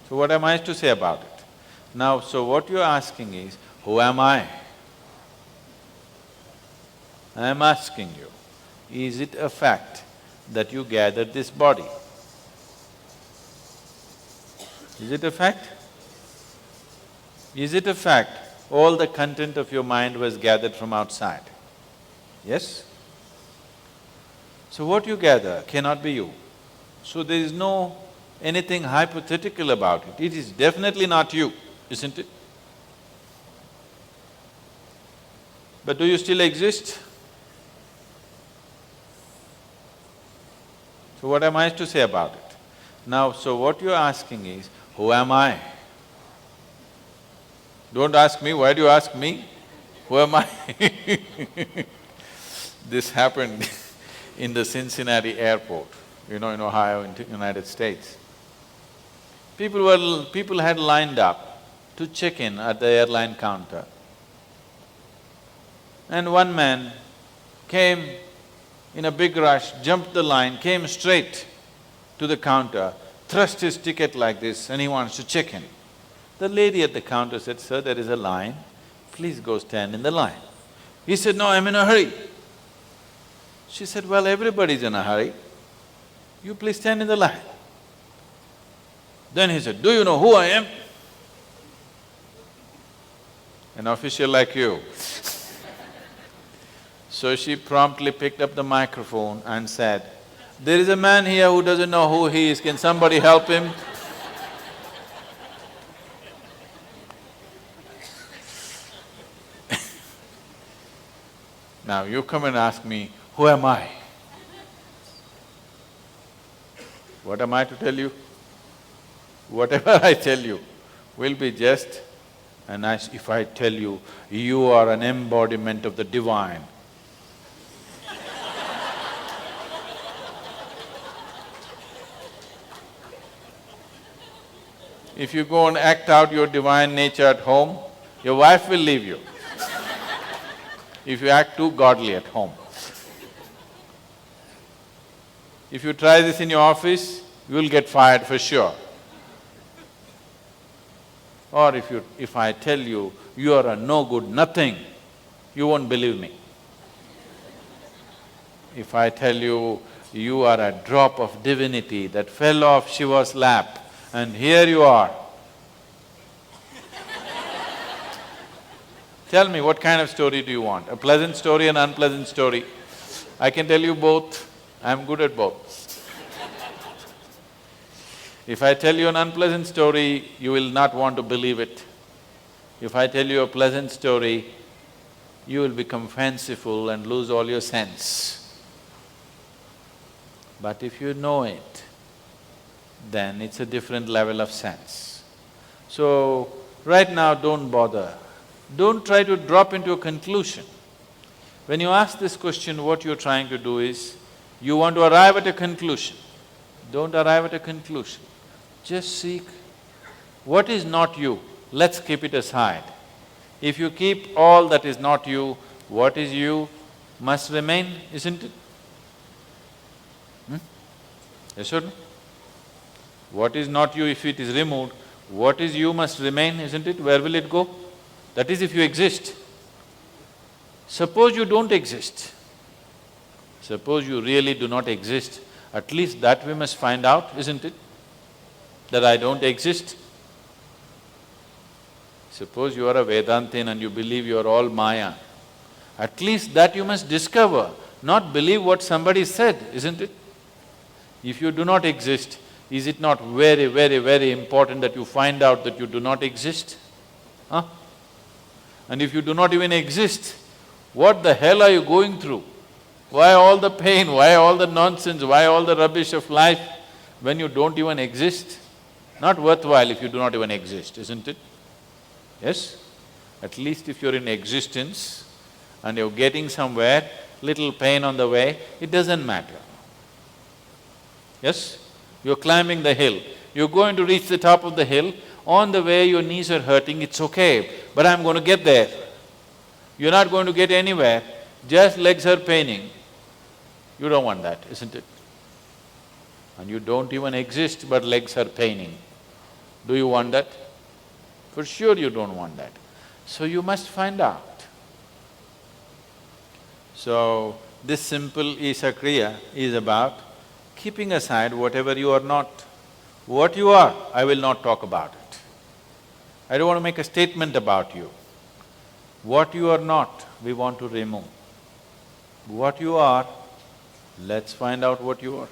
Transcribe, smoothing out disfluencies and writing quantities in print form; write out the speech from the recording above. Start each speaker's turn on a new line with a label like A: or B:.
A: So what am I to say about it? Now, so what you're asking is, who am I? I'm asking you, is it a fact that you gathered this body? Is it a fact? Is it a fact all the content of your mind was gathered from outside? Yes? So what you gather cannot be you. So there is no anything hypothetical about it. It is definitely not you, isn't it? But do you still exist? So what am I to say about it? Now, so what you're asking is, who am I? Don't ask me, why do you ask me? Who am I? This happened in the Cincinnati airport, in Ohio, in the United States. People had lined up to check in at the airline counter. And one man came in a big rush, jumped the line, came straight to the counter, thrust his ticket like this and he wants to check in. The lady at the counter said, "Sir, there is a line, please go stand in the line." He said, "No, I'm in a hurry." She said, "Well, everybody's in a hurry, you please stand in the line." Then he said, "Do you know who I am?" An official like you. So she promptly picked up the microphone and said, "There is a man here who doesn't know who he is, can somebody help him?" Now you come and ask me, who am I? What am I to tell you? Whatever I tell you will be just if I tell you, you are an embodiment of the divine. If you go and act out your divine nature at home, your wife will leave you if you act too godly at home. If you try this in your office, you will get fired for sure. Or if I tell you, you are a no good nothing, you won't believe me. If I tell you, you are a drop of divinity that fell off Shiva's lap and here you are. Tell me, what kind of story do you want? A pleasant story, an unpleasant story? I can tell you both, I'm good at both. If I tell you an unpleasant story, you will not want to believe it. If I tell you a pleasant story, you will become fanciful and lose all your sense. But if you know it, then it's a different level of sense. So, right now don't bother. Don't try to drop into a conclusion. When you ask this question, what you're trying to do is, you want to arrive at a conclusion. Don't arrive at a conclusion. Just seek what is not you, let's keep it aside. If you keep all that is not you, what is you must remain, isn't it? Yes or no? What is not you, if it is removed, what is you must remain, isn't it? Where will it go? That is if you exist. Suppose you don't exist. Suppose you really do not exist, at least that we must find out, isn't it? That I don't exist. Suppose you are a Vedantin and you believe you are all Maya, at least that you must discover, not believe what somebody said, isn't it? If you do not exist, is it not very, very, very important that you find out that you do not exist? Huh? And if you do not even exist, what the hell are you going through? Why all the pain, why all the nonsense, why all the rubbish of life when you don't even exist? Not worthwhile if you do not even exist, isn't it? Yes? At least if you're in existence and you're getting somewhere, little pain on the way, it doesn't matter. Yes? You're climbing the hill, you're going to reach the top of the hill, on the way your knees are hurting, it's okay, but I'm going to get there. You're not going to get anywhere, just legs are paining. You don't want that, isn't it? And you don't even exist, but legs are paining. Do you want that? For sure you don't want that. So you must find out. So, this simple Isa Kriya is about keeping aside whatever you are not. What you are, I will not talk about it. I don't want to make a statement about you. What you are not, we want to remove. What you are, let's find out what you are.